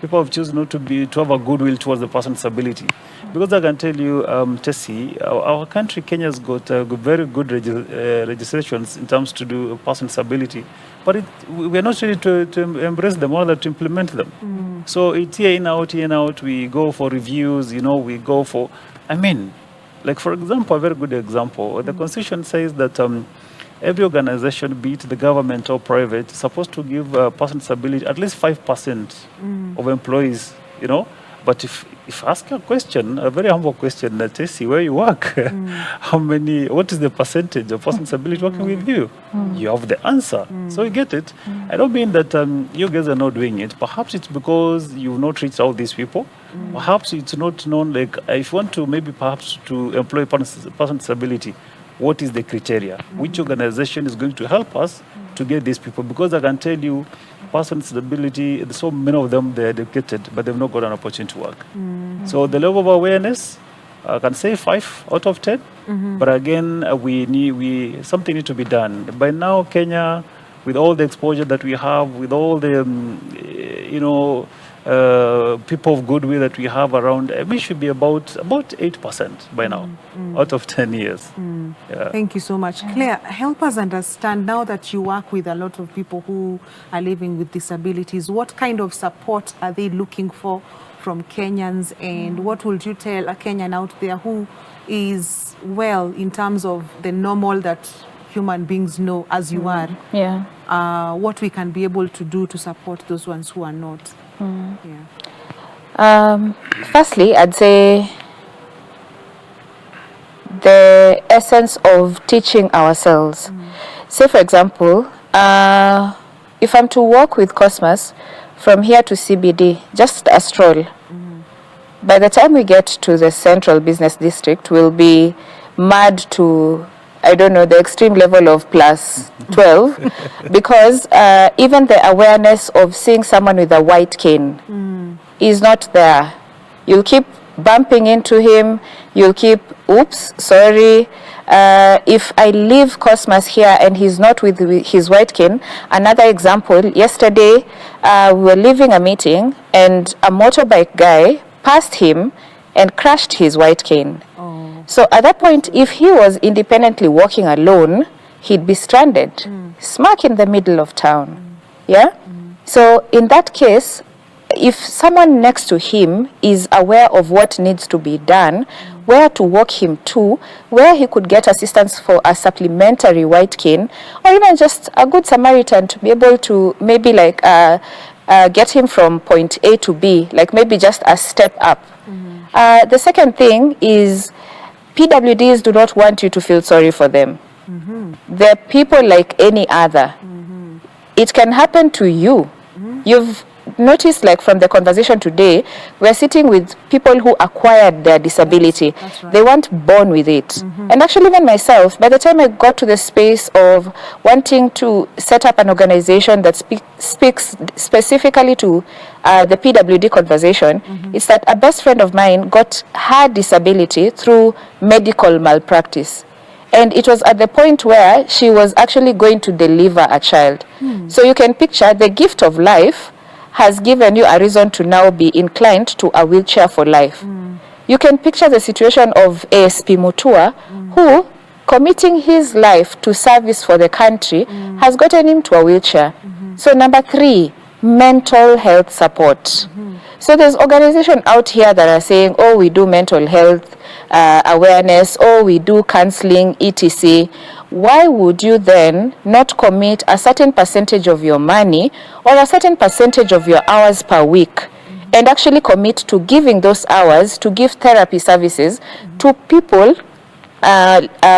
[SPEAKER 2] People have chosen not to have a goodwill towards the person's disability. Because I can tell you, Tessie, our country, Kenya, has got very good registrations in terms to do person's disability. But we are not ready to embrace them or to implement them. So it's year in, out, we go for reviews, we go for, like for example, a very good example, the Constitution says that every organization, be it the government or private, is supposed to give a person with disability at least 5% of employees, But if I ask you a question, a very humble question, that is, where you work, what is the percentage of person with disability working with you? You have the answer. So you get it. I don't mean that you guys are not doing it. Perhaps it's because you've not reached out these people. Perhaps it's not known, like, if you want to maybe perhaps to employ person with disability, what is the criteria? Which organization is going to help us to get these people? Because I can tell you, person with disability, so many of them, they're educated, but they've not got an opportunity to work. So the level of awareness, I can say 5 out of 10. But again, something needs to be done. By now, Kenya, with all the exposure that we have, with all the, people of goodwill that we have around, we should be about 8% by now, out of 10 years. Yeah.
[SPEAKER 1] Thank you so much. Claire, help us understand, now that you work with a lot of people who are living with disabilities, what kind of support are they looking for from Kenyans, and what would you tell a Kenyan out there who is well in terms of the normal that human beings know, as you are, what we can be able to do to support those ones who are not?
[SPEAKER 22] Firstly, I'd say the essence of teaching ourselves. Say, for example, if I'm to walk with Cosmas from here to CBD, just a stroll, by the time we get to the central business district, we'll be mad to, I don't know, the extreme level of plus 12, because even the awareness of seeing someone with a white cane is not there. You'll keep bumping into him, you'll keep, oops, sorry. If I leave Cosmas here and he's not with his white cane, another example, yesterday we were leaving a meeting and a motorbike guy passed him and crashed his white cane. So at that point, if he was independently walking alone, he'd be stranded, smack in the middle of town. Yeah? So in that case, if someone next to him is aware of what needs to be done, where to walk him to, where he could get assistance for a supplementary white cane, or even just a good Samaritan to be able to maybe like get him from point A to B, like maybe just a step up. The second thing is PWDs do not want you to feel sorry for them. They're people like any other. It can happen to you. You've noticed, like from the conversation today, we're sitting with people who acquired their disability. That's right. They weren't born with it. And actually even myself, by the time I got to the space of wanting to set up an organization that speaks specifically to the PWD conversation, it's that a best friend of mine got her disability through medical malpractice. And it was at the point where she was actually going to deliver a child. So you can picture the gift of life has given you a reason to now be inclined to a wheelchair for life. You can picture the situation of ASP Mutua, who, committing his life to service for the country, has gotten him to a wheelchair. So number 3, mental health support. So there's organizations out here that are saying, oh, we do mental health awareness, oh, we do counseling, etc. Why would you then not commit a certain percentage of your money or a certain percentage of your hours per week and actually commit to giving those hours to give therapy services to people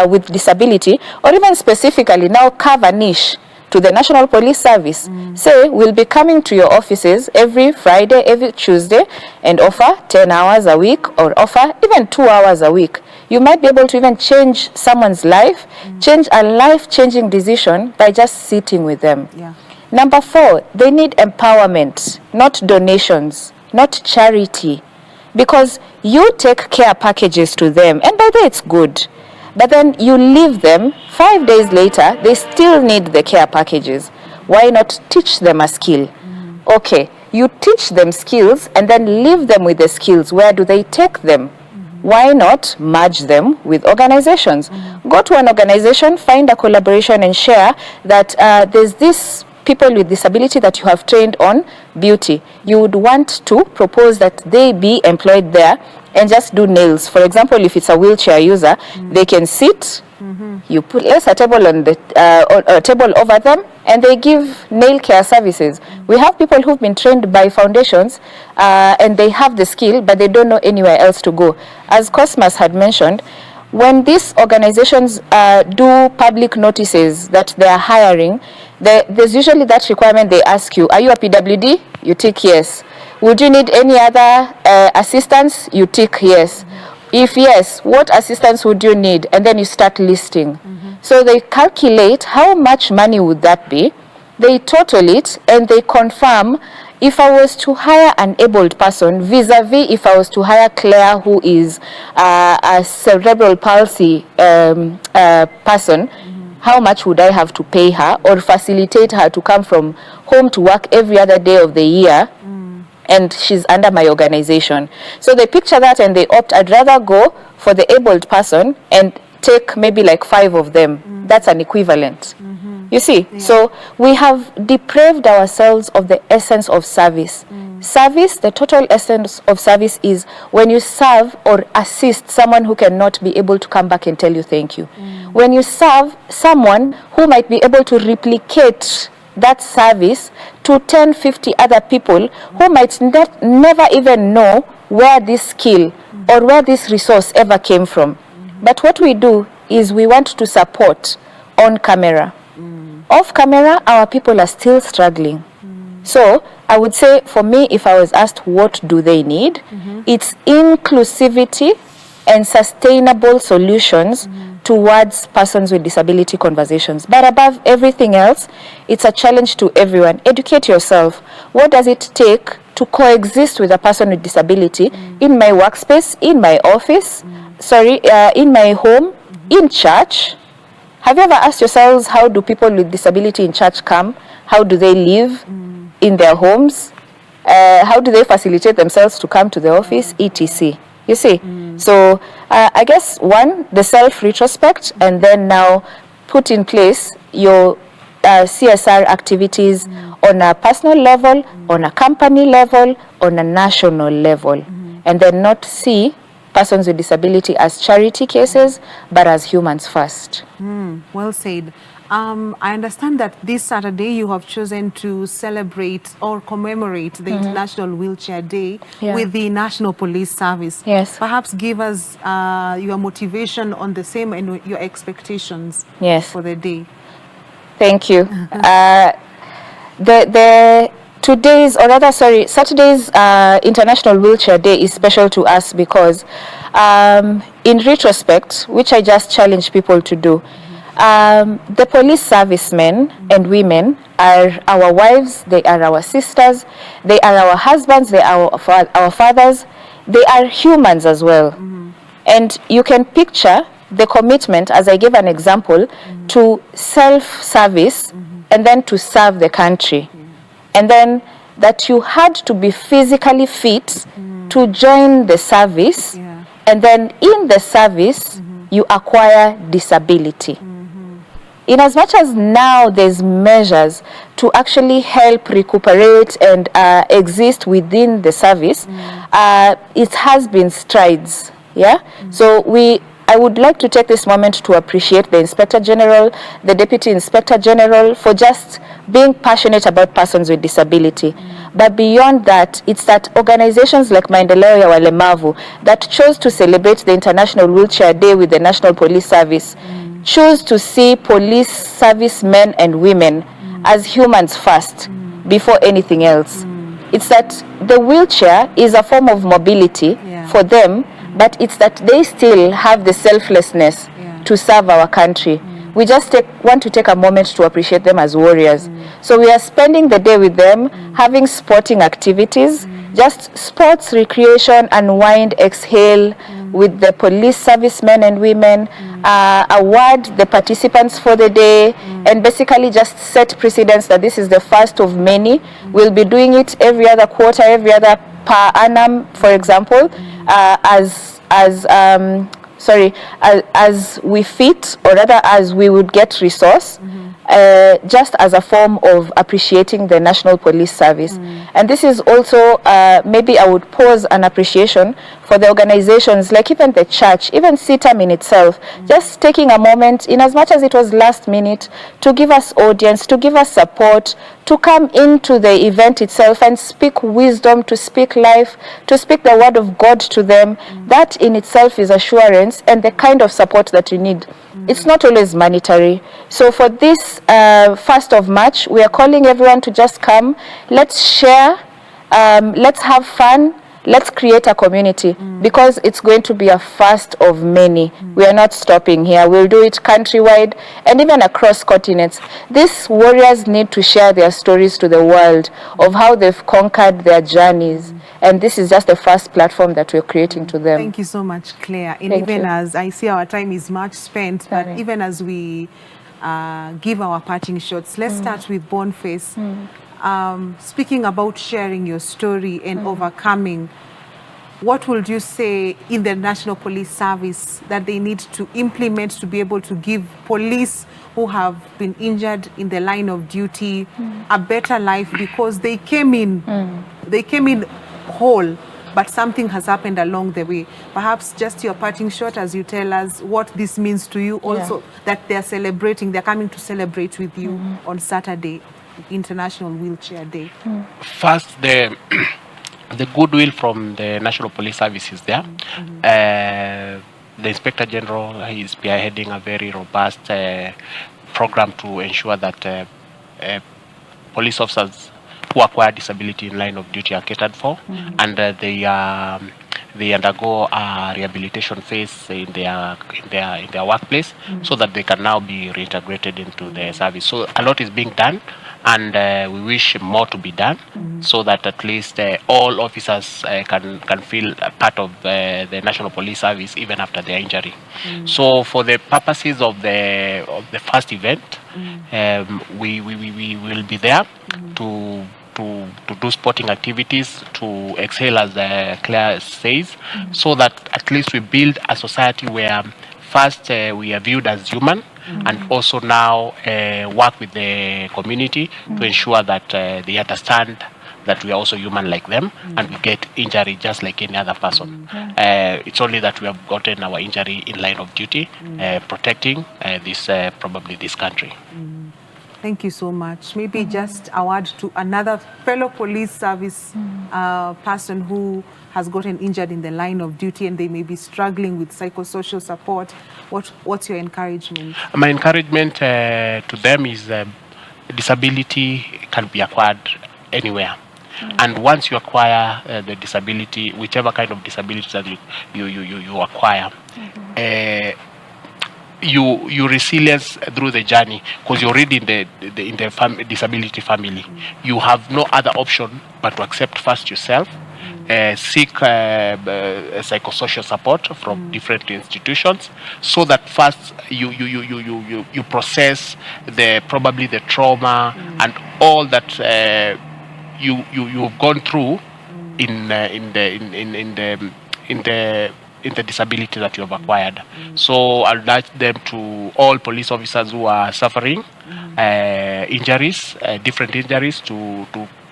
[SPEAKER 22] with disability, or even specifically now carve a niche to the National Police Service. Say, we'll be coming to your offices every Friday, every Tuesday, and offer 10 hours a week or offer even 2 hours a week. You might be able to even change someone's life, change a life-changing decision by just sitting with them. Number 4, they need empowerment, not donations, not charity. Because you take care packages to them, and by the way, it's good. But then you leave them, 5 days later, they still need the care packages. Why not teach them a skill? Okay, you teach them skills and then leave them with the skills. Where do they take them? Why not merge them with organizations? Go to an organization, find a collaboration and share that there's this people with disability that you have trained on beauty. You would want to propose that they be employed there and just do nails. For example, if it's a wheelchair user, they can sit, you put a table on the a table over them, and they give nail care services. We have people who've been trained by foundations and they have the skill, but they don't know anywhere else to go. As Cosmas had mentioned, when these organizations do public notices that they are hiring, there's usually that requirement. They ask you, are you a PWD? You tick yes. Would you need any other assistance? You tick yes. If yes, what assistance would you need? And then you start listing. So they calculate how much money would that be. They total it and they confirm, if I was to hire an abled person vis-a-vis if I was to hire Claire, who is a cerebral palsy person, how much would I have to pay her or facilitate her to come from home to work every other day of the year? And she's under my organization. So they picture that and they opt, I'd rather go for the abled person and take maybe like 5 of them. That's an equivalent. You see, so we have deprived ourselves of the essence of service. Service, the total essence of service is when you serve or assist someone who cannot be able to come back and tell you thank you. When you serve someone who might be able to replicate that service to 10, 50 other people who might never even know where this skill or where this resource ever came from. But what we do is we want to support on camera. Off camera, our people are still struggling. So I would say, for me, if I was asked what do they need, it's inclusivity and sustainable solutions towards persons with disability conversations. But above everything else, it's a challenge to everyone. Educate yourself. What does it take to coexist with a person with disability in my workspace, in my office, in my home, in church? Have you ever asked yourselves, how do people with disability in church come? How do they live in their homes? How do they facilitate themselves to come to the office, etc.? You see? So I guess, one, the self-retrospect, and then now put in place your CSR activities on a personal level, on a company level, on a national level, and then not see persons with disability as charity cases, but as humans first.
[SPEAKER 1] Well said. I understand that this Saturday you have chosen to celebrate or commemorate the International Wheelchair Day with the National Police Service.
[SPEAKER 22] Yes.
[SPEAKER 1] Perhaps give us your motivation on the same and your expectations for the day.
[SPEAKER 22] Thank you. Saturday's International Wheelchair Day is special to us because, in retrospect, which I just challenge people to do, the police servicemen and women are our wives, they are our sisters, they are our husbands, they are our fathers, they are humans as well. And you can picture the commitment, as I gave an example, to self-service and then to serve the country. And then that you had to be physically fit to join the service, and then in the service you acquire disability. In as much as now there's measures to actually help recuperate and exist within the service, it has been strides. So I would like to take this moment to appreciate the Inspector General, the Deputy Inspector General, for just being passionate about persons with disability. But beyond that, it's that organizations like Maendeleo ya Walemavu that chose to celebrate the International Wheelchair Day with the National Police Service, choose to see police servicemen and women as humans first, before anything else. It's that the wheelchair is a form of mobility for them, but it's that they still have the selflessness to serve our country. We just want to take a moment to appreciate them as warriors. So we are spending the day with them, having sporting activities, just sports, recreation, unwind, exhale with the police servicemen and women, award the participants for the day, and basically just set precedence that this is the first of many. We'll be doing it every other quarter, every other per annum, for example, as we fit, or rather as we would get resource, just as a form of appreciating the National Police Service. And this is also, maybe I would pause an appreciation for the organizations, like even the church, even CITAM in itself, just taking a moment, in as much as it was last minute, to give us audience, to give us support, to come into the event itself and speak wisdom, to speak life, to speak the word of God to them. That in itself is assurance and the kind of support that you need. It's not always monetary. So for this 1st of March, we are calling everyone to just come. Let's share, let's have fun, let's create a community, because it's going to be a first of many. We are not stopping here. We'll do it countrywide and even across continents. These warriors need to share their stories to the world of how they've conquered their journeys. And this is just the first platform that we're creating to them.
[SPEAKER 1] Thank you so much, Claire. And
[SPEAKER 22] Thank
[SPEAKER 1] even
[SPEAKER 22] you.
[SPEAKER 1] as I see our time is much spent, but even as we give our parting shots, let's start with Boniface. Speaking about sharing your story and overcoming, what would you say in the National Police Service that they need to implement to be able to give police who have been injured in the line of duty a better life, because they came in whole, but something has happened along the way? Perhaps just your parting shot as you tell us what this means to you, also that they're coming to celebrate with you on Saturday. International Wheelchair Day?
[SPEAKER 23] First, the the goodwill from the National Police Service is there. The Inspector General is spearheading a very robust program to ensure that police officers who acquire disability in line of duty are catered for, and they undergo a rehabilitation phase in their workplace, so that they can now be reintegrated into the service. So a lot is being done, and we wish more to be done, so that at least all officers can feel a part of the National Police Service even after their injury. So for the purposes of the first event, we will be there to do sporting activities, to excel, as Claire says, so that at least we build a society where first we are viewed as human, and also now work with the community to ensure that they understand that we are also human like them, and we get injury just like any other person. It's only that we have gotten our injury in line of duty, protecting probably this country.
[SPEAKER 1] Thank you so much. Maybe just a word to another fellow police service person who has gotten injured in the line of duty and they may be struggling with psychosocial support. What's your encouragement?
[SPEAKER 23] My encouragement to them is disability can be acquired anywhere. And once you acquire the disability, whichever kind of disability that you acquire, you resilience through the journey, because you're already in the disability family. You have no other option but to accept first yourself, seek psychosocial support from different institutions, so that first you process probably the trauma and all that you've gone through in the disability that you have acquired. So I'll urge them, to all police officers who are suffering injuries, different injuries, to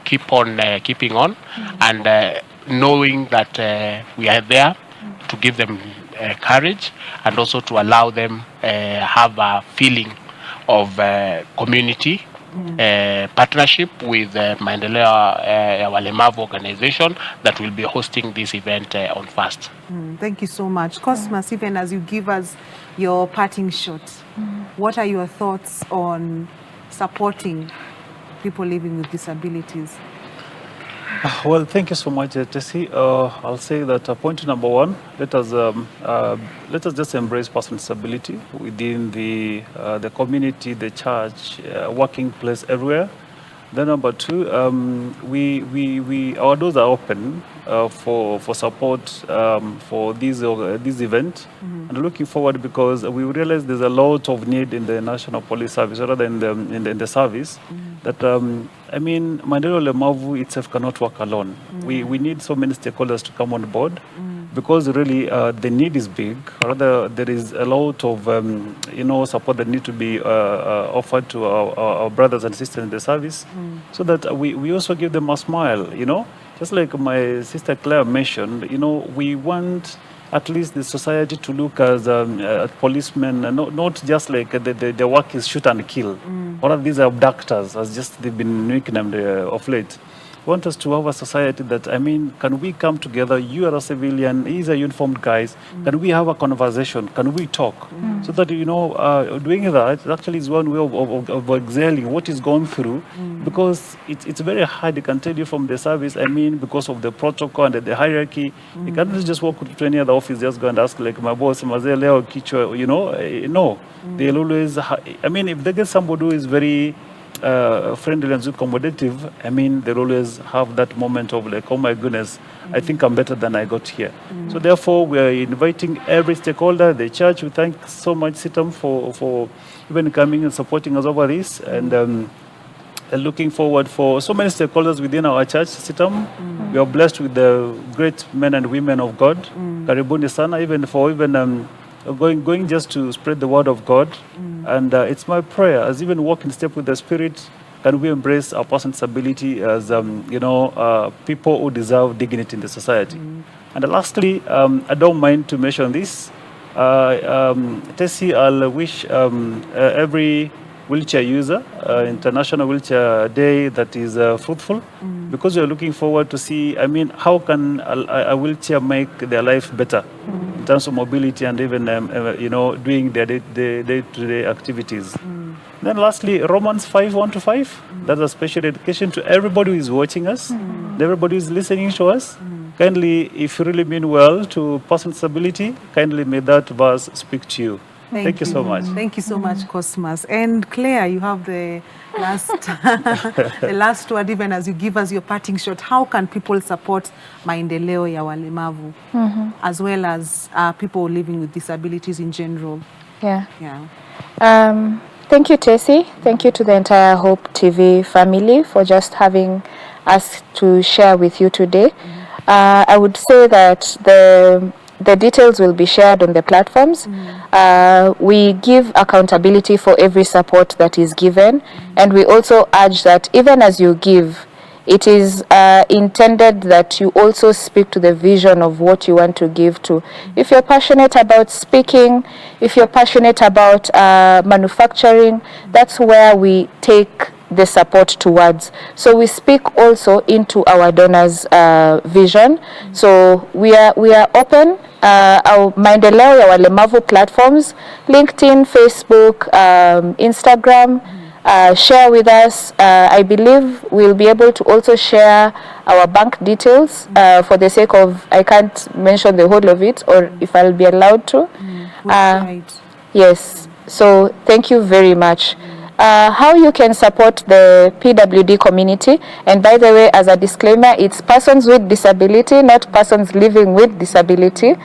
[SPEAKER 23] keep on keeping on, and knowing that we are there to give them courage, and also to allow them have a feeling of community partnership with Maendeleo ya Walemavu organization that will be hosting this event on first.
[SPEAKER 1] Thank you so much. Cosmas, even as you give us your parting shot, what are your thoughts on supporting people living with disabilities?
[SPEAKER 2] Well, thank you so much, Tessie. I'll say that point number one, let us just embrace personal disability within the community, the church, working place, everywhere. Then number two, our doors are open for support for this event, and looking forward, because we realize there's a lot of need in the National Police Service, rather than in the service. That I mean, Maendeleo Walemavu itself cannot work alone. We need so many stakeholders to come on board, because really the need is big. Rather, there is a lot of support that need to be offered to our brothers and sisters in the service, so that we also give them a smile. Just like my sister Claire mentioned, we want at least the society to look at policemen, not just like the work is shoot and kill. All of these are abductors, as just they've been nicknamed of late. We want us to have a society that, can we come together? You are a civilian, he's a uniformed guy. Can we have a conversation? Can we talk? So that, doing that actually is one way of exhaling what is going through, because it's very hard, I can tell you, from the service, because of the protocol and the hierarchy. You cannot just walk to any other office, just go and ask, like, my boss, Mazee leo kichwa, no. They'll always, if they get somebody who is very friendly and accommodative, they'll always have that moment of like, oh my goodness, I think I'm better than I got here. So therefore, we are inviting every stakeholder, the church. We thank so much CITAM for even coming and supporting us over this, and looking forward for so many stakeholders within our church, CITAM. We are blessed with the great men and women of God. Karibuni sana, even going just to spread the word of God. And it's my prayer, as even walk in step with the Spirit, can we embrace our personal disability as people who deserve dignity in the society. And lastly, I don't mind to mention this. Tessie, I'll wish every wheelchair user, International Wheelchair Day that is fruitful, because we're looking forward to see, I mean, how can a wheelchair make their life better in terms of mobility and even, doing their day-to-day activities. Then lastly, Romans 5:1-5, that's a special dedication to everybody who is watching us, everybody who is listening to us. Kindly, if you really mean well to person with disability, kindly may that verse speak to you. Thank you so much.
[SPEAKER 1] Thank you so much, Cosmas. And Claire, you have the last, the last word, even as you give us your parting shot. How can people support maendeleo ya walemavu, as well as people living with disabilities in general?
[SPEAKER 22] Yeah.
[SPEAKER 1] Yeah.
[SPEAKER 22] Thank you, Tessie. Thank you to the entire Hope TV family for just having us to share with you today. I would say that the details will be shared on the platforms. We give accountability for every support that is given, and we also urge that even as you give, it is intended that you also speak to the vision of what you want to give to. If you're passionate about speaking, if you're passionate about manufacturing, that's where we take the support towards. So we speak also into our donors' vision. So we are open. Our maendeleo ya walemavu platforms, LinkedIn, Facebook, Instagram. Share with us. I believe we'll be able to also share our bank details for the sake of, I can't mention the whole of it, or if I'll be allowed to. Yes, so thank you very much. How you can support the PWD community, and by the way, as a disclaimer, it's persons with disability, not persons living with disability.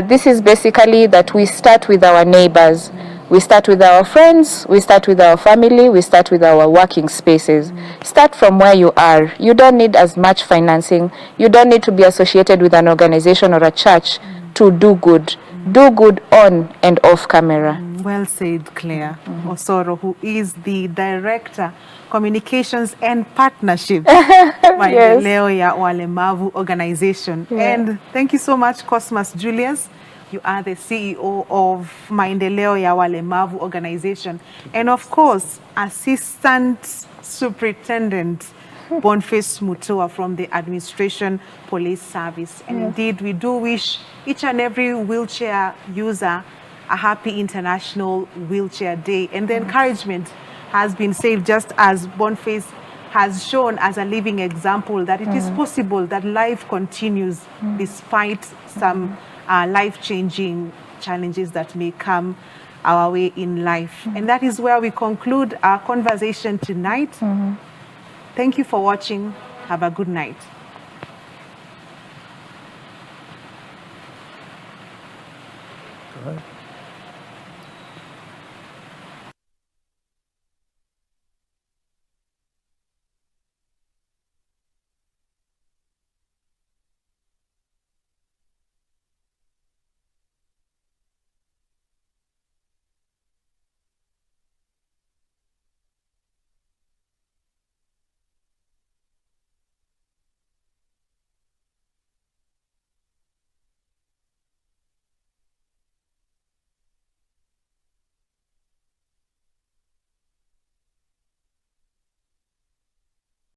[SPEAKER 22] This is basically that we start with our neighbors. We start with our friends, we start with our family, we start with our working spaces. Start from where you are. You don't need as much financing. You don't need to be associated with an organization or a church to do good. Do good on and off camera.
[SPEAKER 1] Well said, Claire Osoro, who is the Director, Communications and Partnership, Maendeleo ya Walemavu Organization. And thank you so much, Cosmas Julius. You are the CEO of Maendeleo ya Walemavu Organization. And of course, Assistant Superintendent Boniface Mutua from the Administration Police Service. And indeed, we do wish each and every wheelchair user a happy International Wheelchair Day. And the encouragement has been said, just as Boniface has shown as a living example, that it is possible that life continues despite some life-changing challenges that may come our way in life. And that is where we conclude our conversation tonight. Thank you for watching. Have a good night.
[SPEAKER 2] Go ahead.